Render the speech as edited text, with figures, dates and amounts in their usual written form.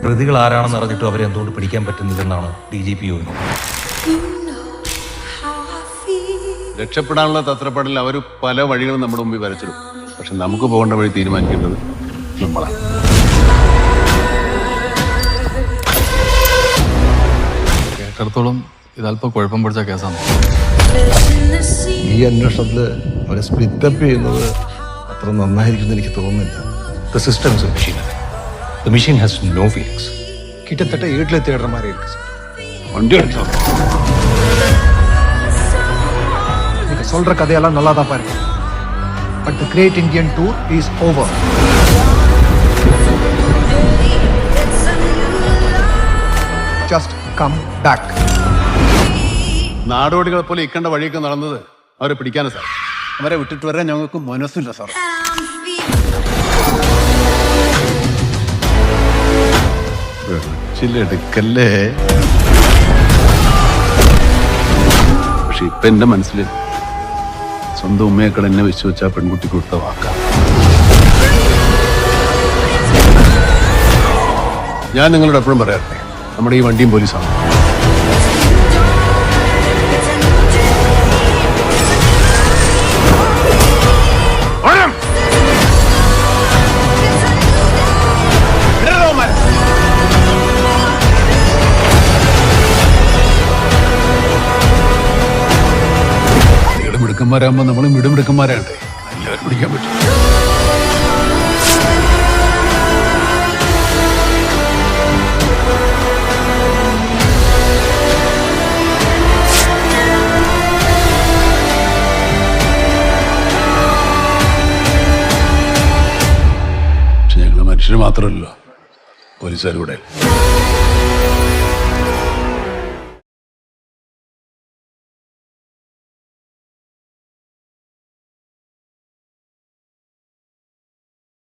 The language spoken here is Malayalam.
പ്രതികൾ ആരാണെന്ന് അറിഞ്ഞിട്ടും അവരെ എന്തുകൊണ്ട് പിടിക്കാൻ പറ്റുന്നില്ലെന്നാണ് DGP ചോദിക്കുന്നത്. രക്ഷപ്പെടാനുള്ള തത്രപ്പാടിൽ അവർ പല വഴികളും നമ്മുടെ മുമ്പിൽ വരച്ചിടും. പക്ഷെ നമുക്ക് പോകേണ്ട വഴി തീരുമാനിക്കേണ്ടത് നമ്മളാണ്. കേട്ടിടത്തോളം ഇതല്പം കുഴപ്പം പിടിച്ച കേസാണ്. ഈ അന്വേഷണത്തിൽ അവരെ സ്പ്ലിറ്റപ്പ് ചെയ്യുന്നത് അത്ര നന്നായിരിക്കുമെന്ന് എനിക്ക് തോന്നുന്നില്ല. The system is a machine. The machine has no feelings. கிட்டத்தட்ட 7 தேடுற மாதிரி இருக்கு சார். വണ്ടി എടുത്തോ. நீங்க சொல்ற கதையெல்லாம் நல்லா தான் பாருங்க. But the Great Indian Tour is over. Just come back. നാടോടികളെ പോലെ ഇക്കണ്ട വഴിയൊക്കെ നടന്നത് അവരെ പിടിക്കാനാണ് സാർ. അവരെ വിട്ടിട്ട് വരാൻ ഞങ്ങൾക്ക് മനസ്സില്ല സാർ. എടുക്കല്ലേ. പക്ഷെ ഇപ്പൊ എന്റെ മനസ്സിൽ സ്വന്തം ഉമ്മയെക്കട എന്നെ വെച്ച് വെച്ച ആ പെൺകുട്ടി കൊടുത്ത വാക്കാ. ഞാൻ നിങ്ങളോട് എപ്പോഴും പറയാറില്ലേ, നമ്മുടെ ഈ വണ്ടിയും പോലീസാണ്. മിടുക്കന്മാരാകുമ്പോ നമ്മളും മിടുമിടുക്കന്മാരാകട്ടെ. എല്ലാവരും പിടിക്കാൻ പറ്റും. പക്ഷെ ഞങ്ങള് മനുഷ്യര് മാത്രമല്ലല്ലോ, പോലീസുകാർ കൂടെ.